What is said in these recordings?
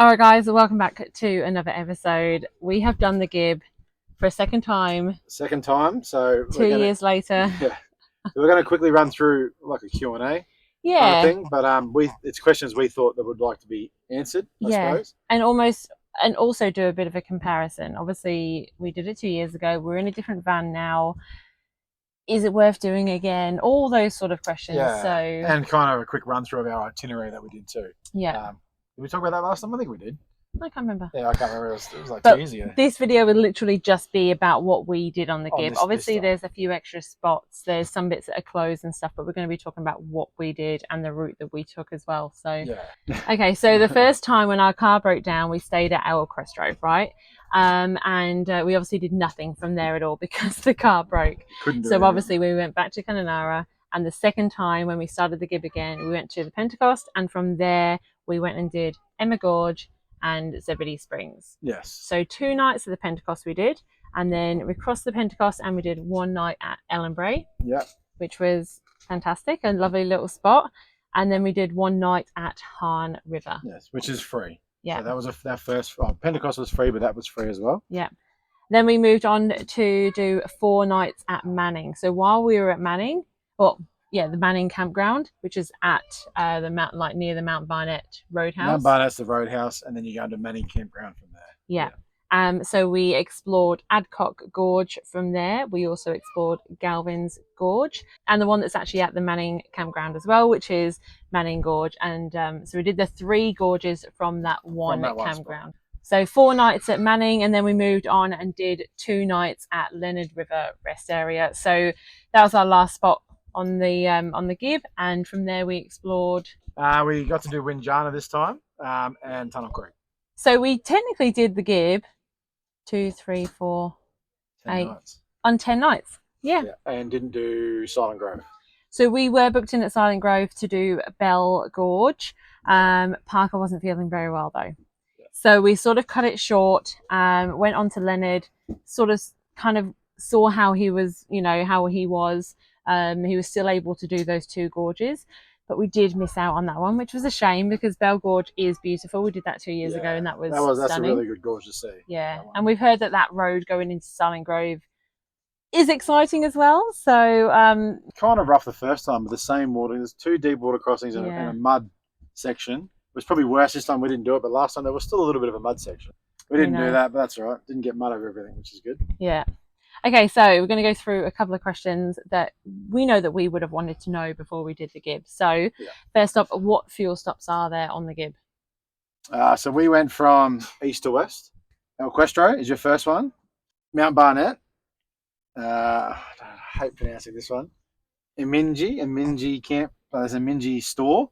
All right, guys, welcome back to another episode. We have done the Gibb for a second time. Second time, so 2 years later. Yeah, so we're going to quickly run through like a Q&A kind of thing, but it's questions we thought that would like to be answered, I suppose. And also do a bit of a comparison. Obviously, we did it 2 years ago. We're in a different van now. Is it worth doing again? All those sort of questions. Yeah, so and kind of a quick run through of our itinerary that we did too. Yeah. Did we talk about that last time? I think we did. I can't remember. Yeah, I can't remember. It was like 2 years ago. This video would literally just be about what we did on the Gibb. Obviously, there's a few extra spots. There's some bits that are closed and stuff, but we're going to be talking about what we did and the route that we took as well. So, yeah. Okay, so the first time when our car broke down, we stayed at our Crestro, right? And we obviously did nothing from there at all because the car broke. So obviously we went back to Kununurra, and the second time when we started the Gibb again, we went to the Pentecost, and from there we went and did Emma Gorge and Zebedee Springs. Yes. So 2 nights of the Pentecost we did, and then we crossed the Pentecost and we did 1 night at Ellenbray. Yeah. Which was fantastic, a lovely little spot. And then we did 1 night at Hahn River. Yes, which is free. Yeah. So that was that first. Pentecost was free, but that was free as well. Yeah. Then we moved on to do 4 nights at Manning. So while we were at Manning, the Manning campground, which is at the mountain, like near the Mount Barnett Roadhouse. Mount Barnett's the roadhouse, and then you go into Manning campground from there. Yeah. So we explored Adcock Gorge from there. We also explored Galvin's Gorge, and the one that's actually at the Manning campground as well, which is Manning Gorge. And so we did the 3 gorges from that one campground. So 4 nights at Manning, and then we moved on and did 2 nights at Leonard River Rest Area. So that was our last spot on the Gibb, and from there we explored. We got to do Windjana this time, and Tunnel Creek. So we technically did the Gibb 2, 3, 4, 8 nights. On 10 nights. Yeah. And didn't do Silent Grove. So we were booked in at Silent Grove to do Bell Gorge. Parker wasn't feeling very well though. Yeah. So we sort of cut it short, went on to Leonard, sort of kind of saw how he was, how he was. He was still able to do those 2 gorges, but we did miss out on that one, which was a shame because Bell Gorge is beautiful. We did that 2 years ago, and that's stunning. A really good gorge to see. Yeah, and we've heard that road going into Silent Grove is exciting as well. So kind of rough the first time, but the same water. There's 2 deep water crossings and a mud section. It was probably worse this time. We didn't do it, but last time there was still a little bit of a mud section. We didn't do that, but that's all right. Didn't get mud over everything, which is good. Yeah. Okay, so we're going to go through a couple of questions that we know that we would have wanted to know before we did the Gibb. So first up, what fuel stops are there on the Gibb? So we went from east to west. El Questro is your first one. Mount Barnett. I hate pronouncing this one. Eminji camp. There's a Eminji store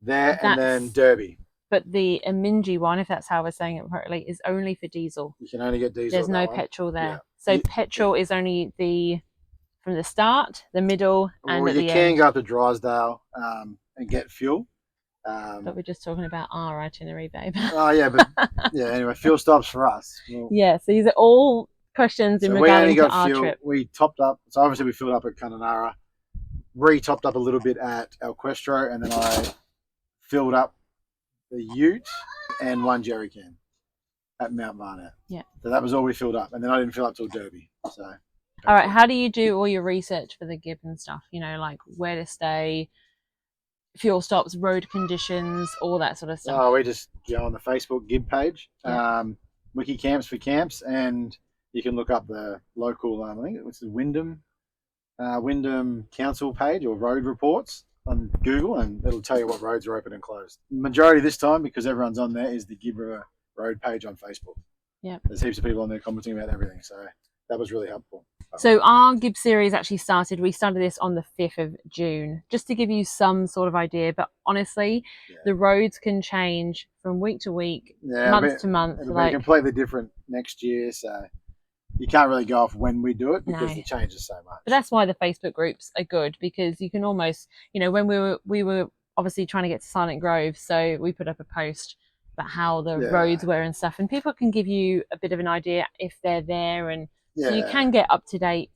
there, and then Derby. But the Eminji one, if that's how we're saying it correctly, is only for diesel. You can only get diesel. There's no petrol there. Yeah. So petrol is only from the start, the middle, and at the end. You can go up to Drysdale and get fuel. But we're just talking about our itinerary, babe. Oh, yeah, but anyway, fuel stops for us. So these are all questions in regard to our trip. We topped up. So obviously we filled up at Kununurra, re-topped up a little bit at El Questro, and then I filled up the ute and 1 jerry can at Mount Barnett. Yeah. So that was all we filled up, and then I didn't fill up till Derby. So. All right. How do you do all your research for the Gibb and stuff? Like where to stay, fuel stops, road conditions, all that sort of stuff. Oh, we just go on the Facebook Gibb page, Wiki Camps for camps, and you can look up the local. I think it's the Wyndham Council page or road reports on Google, and it'll tell you what roads are open and closed. Majority this time, because everyone's on there, is the Gibb River Road page on Facebook. Yeah, there's heaps of people on there commenting about everything, so that was really helpful. So our Gibb series actually started. We started this on the 5th of June, just to give you some sort of idea. But honestly, the roads can change from week to week, month to month. It'll be completely different next year, so you can't really go off when we do it because it changes so much. But that's why the Facebook groups are good, because you can almost, when we were obviously trying to get to Silent Grove, so we put up a post about how the roads were and stuff, and people can give you a bit of an idea if they're there, and so you can get up to date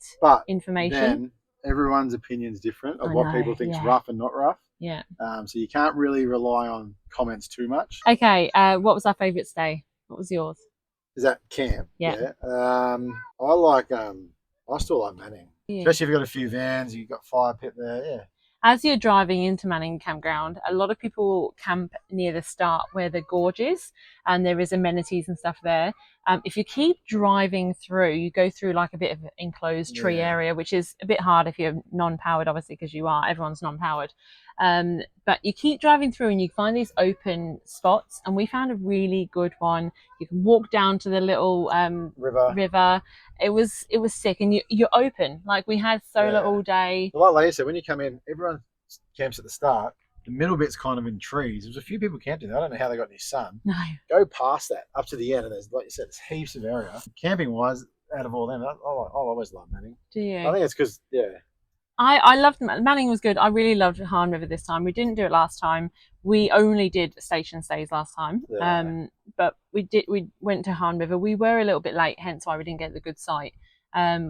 information. Then everyone's opinion's different of what people think's rough and not rough. Yeah. So you can't really rely on comments too much. Okay. What was our favourite stay? What was yours? Is that camp? Yeah. I like I still like Manning, Yeah. especially if you've got a few vans, you've got fire pit there. Yeah. As you're driving into Manning Campground, a lot of people camp near the start where the gorge is, and there is amenities and stuff there. If you keep driving through, you go through like a bit of an enclosed tree area, which is a bit hard if you're non-powered, obviously, because everyone's non-powered. But you keep driving through and you find these open spots, and we found a really good one. You can walk down to the little river. It was sick, and you're open. Like, we had solar all day. Well, like Leah said, when you come in, everyone camps at the start. The middle bit's kind of in trees. There's a few people camping there. I don't know how they got any sun. No. Go past that up to the end, and there's, like you said, there's heaps of area. Camping wise, out of all them, I always love Manning. Do you? I think it's because I loved Manning. Was good. I really loved Han River this time. We didn't do it last time. We only did station stays last time. But we went to Han River. We were a little bit late, hence why we didn't get the good site.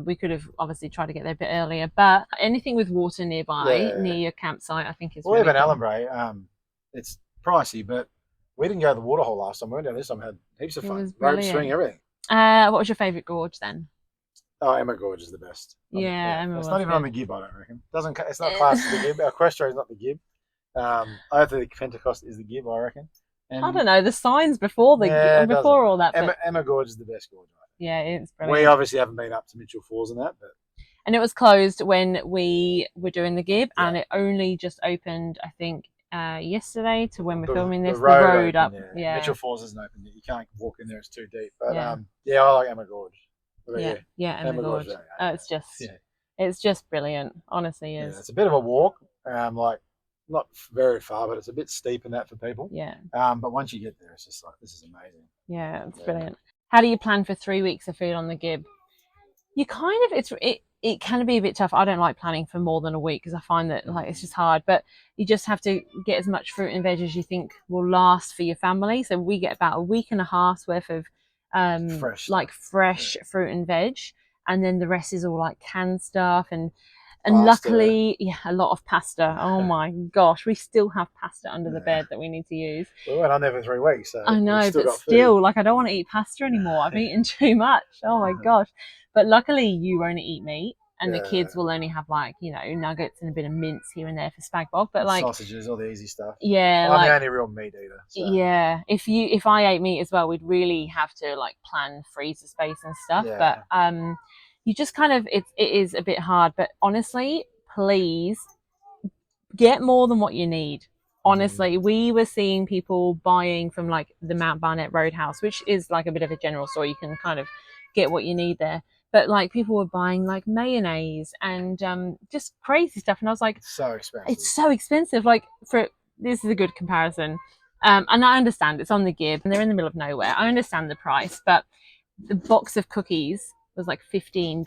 We could have obviously tried to get there a bit earlier, but anything with water nearby, near your campsite, I think is really even cool. Allenbury, it's pricey, but we didn't go to the waterhole last time. We went down this time, had heaps of fun. Rope swing, everything. What was your favourite gorge then? Oh, Emma Gorge is the best. Emma it's not even on the Gibb, I don't reckon. It's not classed as the Gibb. Our Questro is not the Gibb. I think Pentecost is the Gibb, I reckon. And I don't know, the signs before before all that. Emma Gorge is the best gorge. Yeah, it's brilliant. We obviously haven't been up to Mitchell Falls and that, but and it was closed when we were doing the Gibb, and it only just opened, I think, yesterday to when we're filming this. The road up, Mitchell Falls isn't open yet. You can't walk in there; it's too deep. But I like Emma Gorge. Emma Gorge. It's just brilliant. Honestly, is. Yeah, it's a bit of a walk. Like not very far, but it's a bit steep in that for people. Yeah. But once you get there, it's just like, this is amazing. Yeah, it's brilliant. How do you plan for 3 weeks of food on the Gibb? You kind of it can be a bit tough. I don't like planning for more than a week because I find that like it's just hard. But you just have to get as much fruit and veg as you think will last for your family. So we get about a week and a half's worth of fresh fruit and veg, and then the rest is all like canned stuff and luckily a lot of pasta. Oh my gosh, we still have pasta under the bed that we need to use. We went on there for 3 weeks, so I know, but still, like, I don't want to eat pasta anymore. I've eaten too much. Oh my gosh. But luckily you only eat meat, and the kids will only have, like, you know, nuggets and a bit of mince here and there for spag bog, but like sausages, all the easy stuff. Yeah, I'm the only real meat eater. So. Yeah, if I ate meat as well, we'd really have to like plan freezer space and stuff. But you just kind of it is a bit hard. But honestly, please get more than what you need. Honestly, we were seeing people buying from like the Mount Barnett Roadhouse, which is like a bit of a general store. You can kind of get what you need there. But like people were buying like mayonnaise and just crazy stuff, and I was like, so expensive. It's so expensive. Like, this is a good comparison, and I understand it's on the Gibb and they're in the middle of nowhere. I understand the price, but the box of cookies was like $15.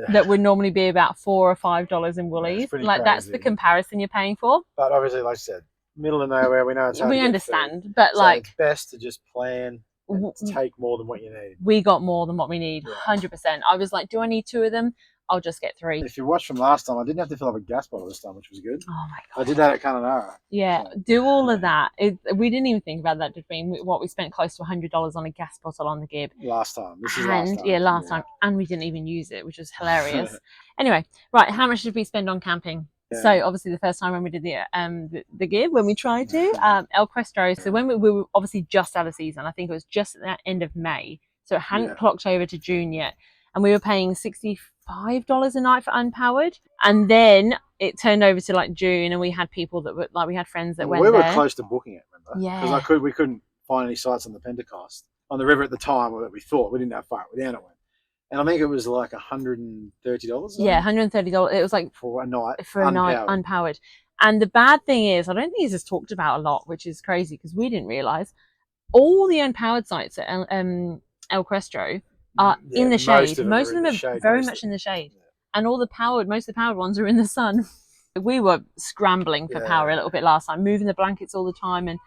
That would normally be about $4 or $5 in Woolies. Like, that's the comparison you're paying for. But obviously, like I said, middle of nowhere. We know it's hard. We understand, but so like it's best to just plan. Take more than what you need. We got more than what we need, 100%. I was like, do I need 2 of them? I'll just get 3. If you watched from last time, I didn't have to fill up a gas bottle this time, which was good. Oh my god! I did that at Kununurra. Yeah, so, do all of that. We didn't even think about that, did we? What we spent close to $100 on a gas bottle on the Gibb last time. This is last time. Yeah, last time, and we didn't even use it, which was hilarious. Anyway, right, how much did we spend on camping? Yeah. So obviously the first time when we did the Gibb, when we tried to El Questro. So when we were obviously just out of season, I think it was just at the end of May, so it hadn't clocked over to June yet, and we were paying $65 a night for unpowered, and then it turned over to like June, and we had people that were like, we had friends that went there. We were close to booking it, remember? Yeah, because we couldn't find any sites on the Pentecost on the river at the time that we thought. We didn't know how far down it went. And I think it was like $130. Yeah, $130. It was like for a night, unpowered. And the bad thing is, I don't think this is talked about a lot, which is crazy because we didn't realize all the unpowered sites at El Questro are in the shade. Most of them are very much in the shade, and most of the powered ones are in the sun. We were scrambling for power a little bit last time, moving the blankets all the time, and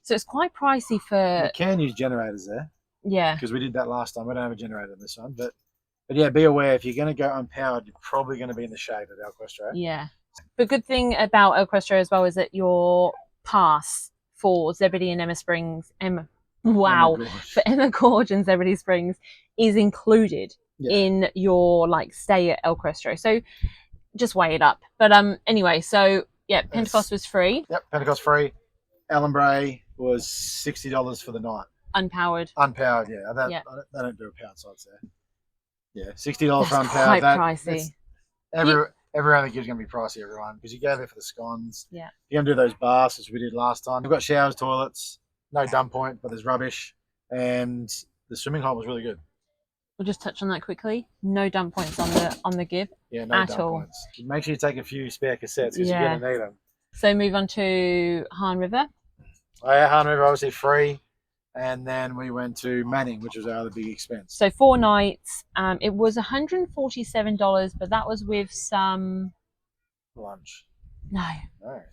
so it's quite pricey for. You can use generators there. Yeah, because we did that last time. We don't have a generator in this one, but yeah, be aware if you're going to go unpowered, you're probably going to be in the shade at El Questro. Yeah. The good thing about El Questro as well is that your pass for Zebedee and Emma Springs, Emma for Emma Gorge and Zebedee Springs is included in your like stay at El Questro. So just weigh it up. But anyway, so yeah, Pentecost was free. Yep, Pentecost free. Ellenbray was $60 for the night. Unpowered. Unpowered, yeah. They don't do a powered sites there. Yeah, $60 for unpowered. Quite pricey. Everyone Gibb's going to be pricey, everyone, because you go there for the scones. Yeah. You're going to do those baths, which we did last time. We've got showers, toilets, no dump point, but there's rubbish. And the swimming hole was really good. We'll just touch on that quickly. No dump points on the Gibb. Yeah, no dump points. Make sure you take a few spare cassettes because you're going to need them. So move on to Han River. Oh, yeah, Han River obviously free. And then we went to Manning, which was our other big expense. So 4 nights. It was $147, but that was with some lunch. No.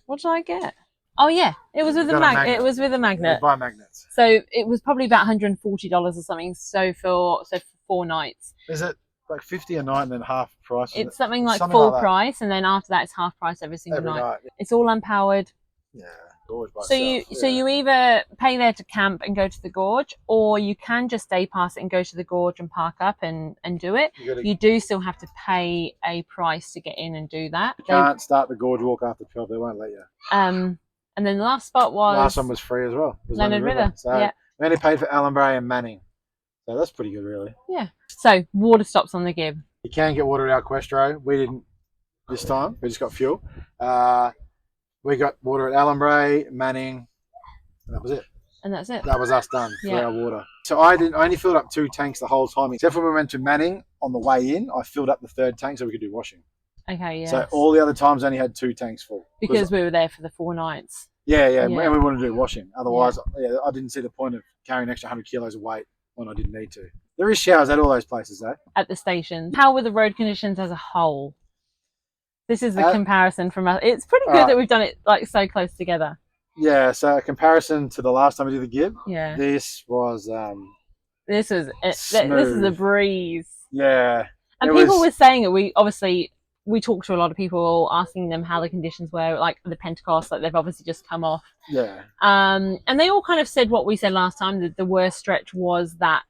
What did I get? Oh yeah, it was with a magnet. It was with a magnet. Buy magnets. So it was probably about $140 or something. So for 4 nights. Is it like $50 a night and then half price? It's something like full price, and then after that it's half price every single night. Yeah. It's all unpowered. Yeah. Gorge by so you either pay there to camp and go to the gorge, or you can just day pass it and go to the gorge and park up and do it. You do still have to pay a price to get in and do that. You can't start the gorge walk after 12. They won't let you. And then the last spot was last one was free as well. Leonard River. So we only paid for Ellenbray and Manning, so that's pretty good, really. Yeah. So water stops on the Gibb. You can get water at El Questro. We didn't this time. We just got fuel. We got water at Ellenbray, Manning, and that was it. And that's it. That was us done for our water. So I only filled up 2 tanks the whole time. Except when we went to Manning on the way in, I filled up the 3rd tank so we could do washing. Okay, yeah. So all the other times I only had 2 tanks full. Because we were there for the 4 nights. Yeah, and we wanted to do washing. Otherwise, I didn't see the point of carrying an extra 100 kilos of weight when I didn't need to. There is showers at all those places, though. At the stations. How were the road conditions as a whole? This is the comparison from us. It's pretty good that we've done it like so close together. Yeah, so a comparison to the last time we did the Gibb. Yeah. This was this is a breeze. Yeah. And people were saying it. We talked to a lot of people asking them how the conditions were, like the Pentecost, like they've obviously just come off. Yeah. And they all kind of said what we said last time, that the worst stretch was that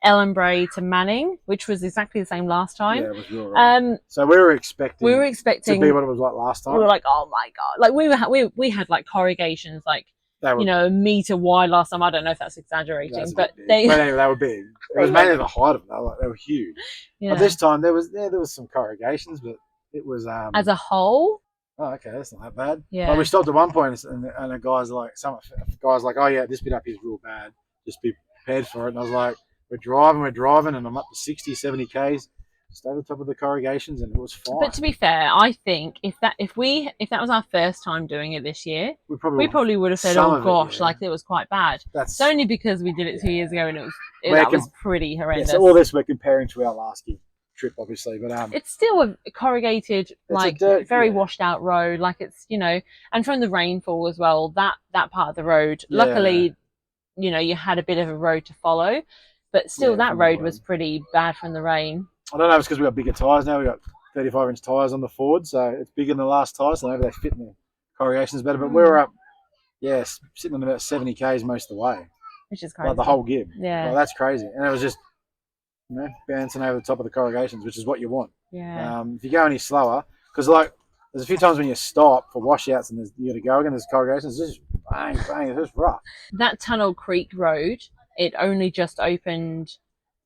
Ellenbray to Manning, which was exactly the same last time. Yeah, it was real right. So we were expecting to be what it was like last time. We were like, oh my god! Like we had like corrugations like a meter wide last time. I don't know if that's exaggerating, but they were big. It was mainly the height of them. They were huge. Yeah. But this time there was some corrugations, but it was as a whole. Oh, okay, that's not that bad. Yeah. Like we stopped at one point, and a guy's like, oh yeah, this bit up here is real bad. Just be prepared for it. And I was like, we're driving, and I'm up to 60, 70 Ks. Just over the top of the corrugations, and it was fine. But to be fair, I think if that was our first time doing it this year, we probably would have said, "Oh gosh, like it was quite bad." It's only because we did it 2 years ago, and that was pretty horrendous. Yeah, so all this we're comparing to our last trip, obviously, but it's still a corrugated, like very washed out road. Like it's and from the rainfall as well, that part of the road. Luckily, you had a bit of a road to follow, but still that road was pretty bad from the rain. I don't know if it's because we got bigger tyres now. We got 35-inch tyres on the Ford, so it's bigger than the last tyres, so maybe they fit in the corrugations better. But we were up, sitting on about 70 Ks most of the way. Which is crazy. Like the whole Gibb. Yeah. Well, that's crazy. And it was just, bouncing over the top of the corrugations, which is what you want. Yeah. If you go any slower, because there's a few times when you stop for washouts and you got to go again, there's corrugations, it's just bang, bang, it's just rough. That Tunnel Creek Road, it only just opened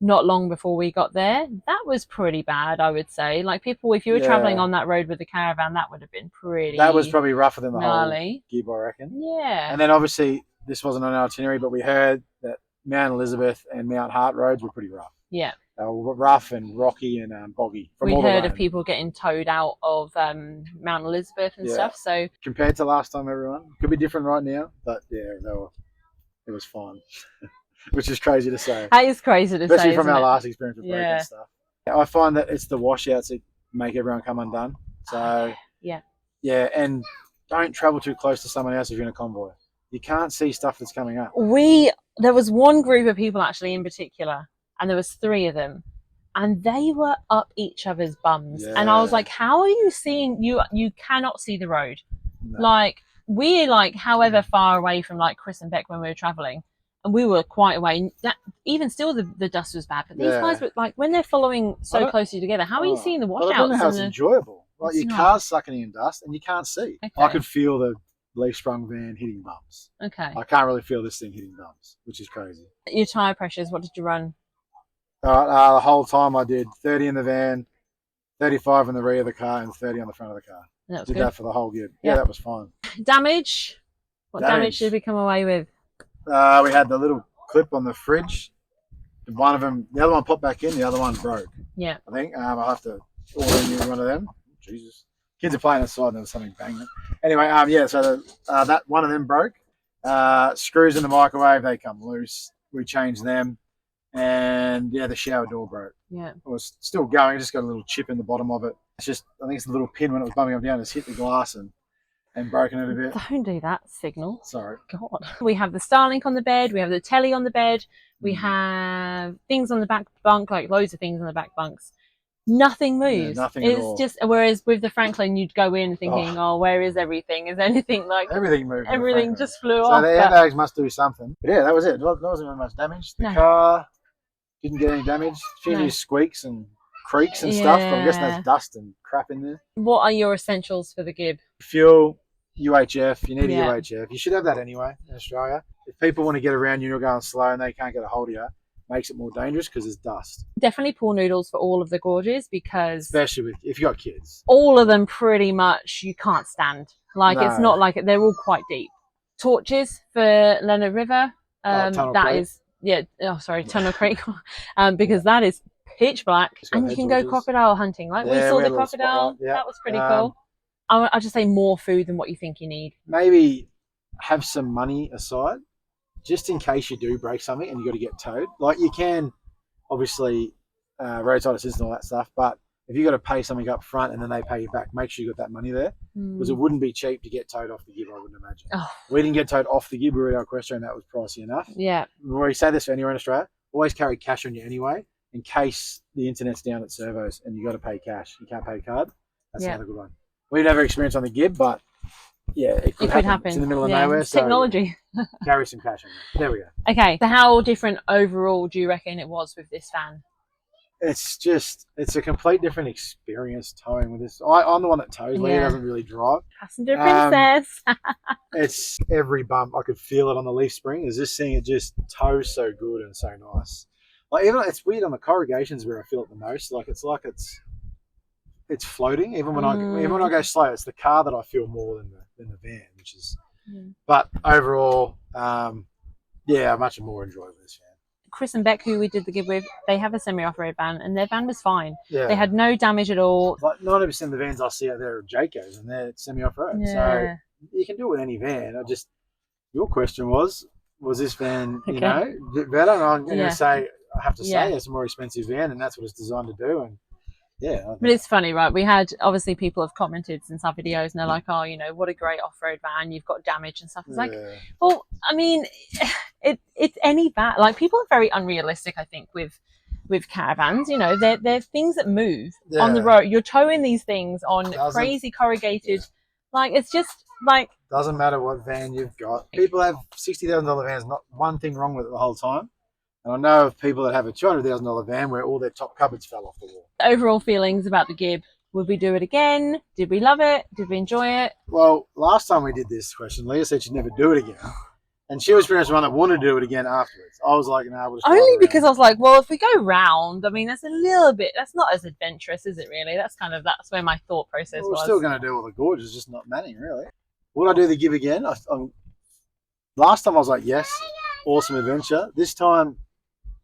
not long before we got there. That was pretty bad, I would say. Like people, if you were traveling on that road with the caravan, that would have been pretty. That was probably rougher than the gnarly. Whole Gibb, I reckon. Yeah. And then obviously this wasn't on our itinerary, but we heard that Mount Elizabeth and Mount Hart roads were pretty rough. Yeah. They were rough and rocky and boggy. We heard of people getting towed out of Mount Elizabeth and stuff. So compared to last time, everyone could be different right now, but it was fine. Which is crazy to say. That is crazy to say, especially from our last experience with breaking and stuff. I find that it's the washouts that make everyone come undone. So yeah, and don't travel too close to someone else if you're in a convoy. You can't see stuff that's coming up. There was one group of people actually in particular, and there was 3 of them, and they were up each other's bums. Yeah. And I was like, how are you seeing, you cannot see the road. No. Like, we're like however far away from like Chris and Beck when we were traveling, and we were quite away. That even still the dust was bad, but these guys were like, when they're following so closely together, how are you seeing the washouts? I don't know how it's enjoyable. Like, your car's sucking in dust and you can't see. Okay. I could feel the leaf sprung van hitting bumps. Okay. I can't really feel this thing hitting bumps, which is crazy. Your tyre pressures, what did you run? The whole time I did 30 in the van, 35 in the rear of the car, and 30 on the front of the car. That was did good. that for the whole Gibb. Yeah, that was fine. Damage? What damage did we come away with? We had the little clip on the fridge. One of them, the other one popped back in, the other one broke. Yeah. I think I'll have to order a new one of them. Jesus. Kids are playing outside and there was something banging. Anyway, so that one of them broke. Screws in the microwave, they come loose. We changed them. And yeah, the shower door broke. Yeah. It was still going, it just got a little chip in the bottom of it. It's just, I think it's a little pin when it was bumping up down, it's hit the glass and broken it a bit. Don't do that, Signal. Sorry. God. We have the Starlink on the bed, we have the telly on the bed, we have things on the back bunk, like loads of things on the back bunks. Nothing moves. Yeah, nothing it's at all. Just, whereas with the Franklin, you'd go in thinking, oh, where is everything? Is anything like... Everything moved. Everything just flew off. So the airbags must do something. But yeah, that was it. There wasn't much damage. The car didn't get any damage. A few new squeaks and creaks and stuff, but I'm guessing there's dust and crap in there. What are your essentials for the Gibb? Fuel, UHF. You need a UHF. You should have that anyway in Australia. If people want to get around you and you're going slow and they can't get a hold of you, makes it more dangerous because there's dust. Definitely pool noodles for all of the gorges, because especially if you got kids, all of them pretty much you can't stand. Like, it's not like they're all quite deep. Torches for Leonard River. Tunnel Creek, because that is pitch black, and you can go crocodile hunting. Like, we saw the crocodile. That was pretty cool. I'll just say more food than what you think you need. Maybe have some money aside, just in case you do break something and you got to get towed. Like, you can obviously roadside assistance and all that stuff, but if you got to pay something up front and then they pay you back, make sure you got that money there, because it wouldn't be cheap to get towed off the Gibb, I wouldn't imagine. We didn't get towed off the Gibb, we were at Equestrian, and that was pricey enough. Yeah. We say this for anywhere in Australia, always carry cash on you anyway, in case the internet's down at servos and you got to pay cash. You can't pay card. That's another good one. We never experienced on the Gibb, but yeah, it could happen. It's in the middle of nowhere. So technology. Carry some cash on you. There we go. Okay, so how different overall do you reckon it was with this van? It's a complete different experience towing with this. I'm the one that tows. Leah doesn't really drive. Passenger princess. It's every bump. I could feel it on the leaf spring. Is this thing, it just tows so good and so nice. Like, even it's weird on the corrugations where I feel it the most. Like it's it's floating. Even when I go slow, it's the car that I feel more than the van, which is. But overall, I much more enjoy this van. Chris and Beck, who we did the Gibb with, they have a semi-off-road van, and their van was fine. Yeah. They had no damage at all. Like 90% of the vans I see out there are Jaycos, and they're semi-off-road. So you can do it with any van. Your question was this van, you know, better? And I'm going to say, I have to say, it's a more expensive van, and that's what it's designed to do. And but it's funny, right? We had, obviously, people have commented since our videos, and they're like, oh, you know, what a great off-road van, you've got damage and stuff. It's like, well, I mean, it's any van. Like, people are very unrealistic, I think, with caravans. You know, they're things that move on the road. You're towing these things on crazy corrugated, like, it's just like, doesn't matter what van you've got. People have $60,000 vans, not one thing wrong with it the whole time. And I know of people that have a $200,000 van where all their top cupboards fell off the wall. Overall feelings about the Gibb. Would we do it again? Did we love it? Did we enjoy it? Well, last time we did this question, Leah said she'd never do it again. And she was pretty much the one that wanted to do it again afterwards. I was like, no, we'll just only because I was like, well, if we go round, I mean, that's a little bit, that's not as adventurous, is it really? That's where my thought process was. We're still going to do all the gorges, just not Manning, really. Would I do the Gibb again? Last time I was like, yes, awesome adventure. This time,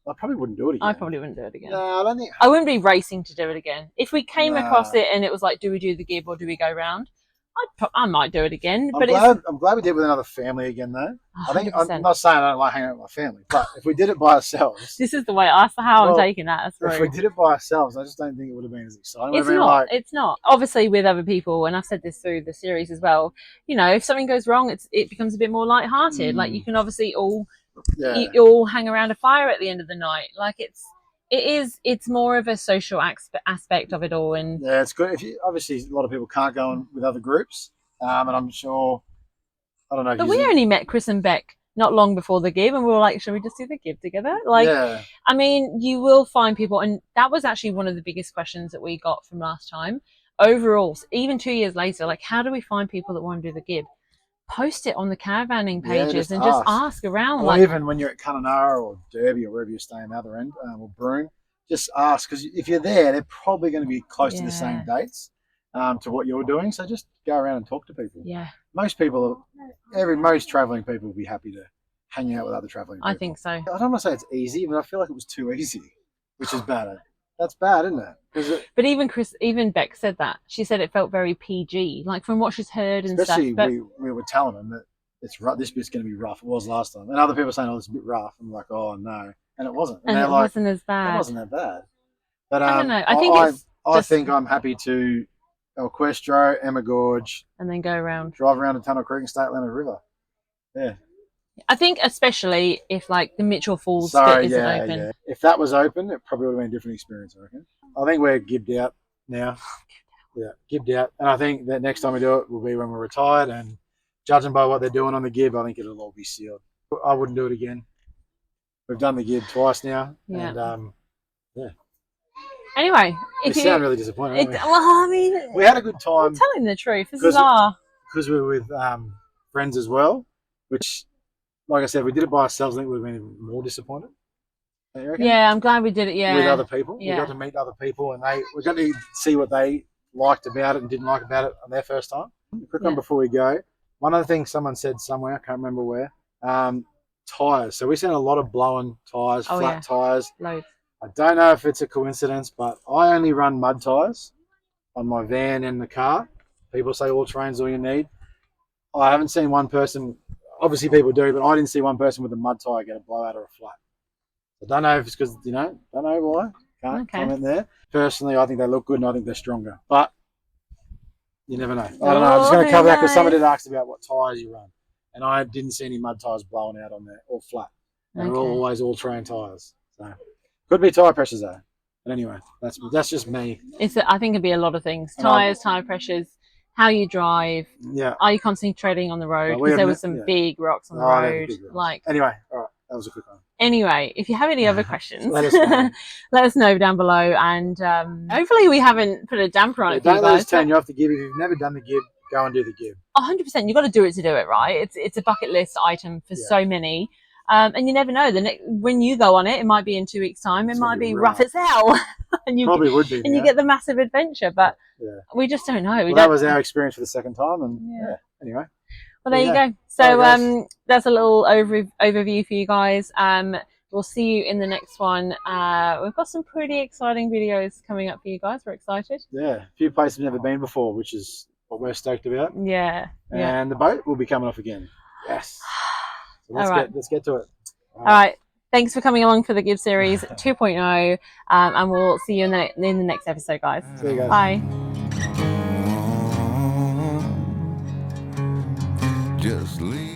I probably wouldn't do it again. I probably wouldn't do it again. No, I don't think. I wouldn't be racing to do it again. If we came across it and it was like, do we do the Gibb or do we go round? I might do it again. I'm glad we did it with another family again, though. 100%. I think I'm not saying I don't like hanging out with my family, but if we did it by ourselves, this is the way. That's how I'm taking that. If we did it by ourselves, I just don't think it would have been as exciting. It's not. Obviously, with other people, and I've said this through the series as well. You know, if something goes wrong, it becomes a bit more lighthearted. Like, you can obviously all hang around a fire at the end of the night. Like, It's more of a social aspect of it all. And yeah, it's good. Obviously, a lot of people can't go on with other groups, and I'm sure, I don't know. But we only met Chris and Beck not long before the Gibb, and we were like, should we just do the Gibb together? Like, yeah, I mean, you will find people, and that was actually one of the biggest questions that we got from last time. Overall, even 2 years later, like, how do we find people that want to do the Gibb? Post it on the caravanning pages and just ask around. Or like, even when you're at Kununurra or Derby or wherever you're staying, the other end, or Broome, just ask, because if you're there, they're probably going to be close to the same dates to what you're doing. So just go around and talk to people. Yeah. Most traveling people will be happy to hang out with other traveling people. I think so. I don't want to say it's easy, but I feel like it was too easy, which is bad. That's bad, isn't it? But even Beck said that. She said it felt very PG, like from what she's heard and especially stuff. But we were telling them that it's rough, this bit's going to be rough. It was last time, and other people saying, "Oh, it's a bit rough." I'm like, "Oh no," and it wasn't. And it wasn't as bad. It wasn't that bad. But I don't know. I think I'm happy to El Questro, Emma Gorge, and then go around, drive around to Tunnel Creek and stay at Leonard River. Yeah. I think especially if like the Mitchell Falls bit isn't open. Yeah. If that was open, it probably would have been a different experience, I reckon. I think we're gibbed out now. Yeah, gibbed out. And I think that next time we do it will be when we're retired, and judging by what they're doing on the Gibb, I think it'll all be sealed. I wouldn't do it again. We've done the Gibb twice now. Yeah. And yeah. Anyway, we sound really disappointed. Well, I mean, we had a good time. I'm telling the truth. This is because we were with friends as well, which, like I said, we did it by ourselves. I think we'd have been even more disappointed. Yeah, I'm glad we did it. Yeah, with other people. Yeah. We got to meet other people, and we got to see what they liked about it and didn't like about it on their first time. Quick one before we go. One other thing someone said somewhere, I can't remember where. Tires. So we seen a lot of blowing tires, flat tires. Loads. I don't know if it's a coincidence, but I only run mud tires on my van and the car. People say all terrain's all you need. I haven't seen one person. Obviously, people do, but I didn't see one person with a mud tire get a blowout or a flat. I don't know if it's because, don't know why. Can't comment there. Personally, I think they look good and I think they're stronger. But you never know. I don't know. I'm just going to cover that because somebody did ask about what tyres you run. And I didn't see any mud tyres blowing out on there or flat. They're always all-terrain tyres. So could be tyre pressures though. But anyway, that's just me. I think it'd be a lot of things. Tyres, tyre pressures, how you drive. Yeah. Are you concentrating on the road? Because there were some big rocks on the road. Anyway, all right. That was a quick one. Anyway, if you have any other questions, let us know down below, and hopefully we haven't put a damper on it. Don't let us turn you off the Gibb. If you've never done the Gibb, go and do the Gibb. 100%. You've got to do it, right? It's a bucket list item for so many, and you never know. When you go on it, it might be in 2 weeks' time. It might be rough as hell, and you probably would be. And you get the massive adventure, but we just don't know. That was our experience for the second time, and anyway. Well, there you go. So that's a little overview for you guys. We'll see you in the next one. We've got some pretty exciting videos coming up for you guys. We're excited. Yeah, a few places we've never been before, which is what we're stoked about. Yeah. And the boat will be coming off again. Yes. So let's get to it. All right. Thanks for coming along for the Gibb Series 2.0, and we'll see you in the next episode, guys. See you guys. Bye. Just leave.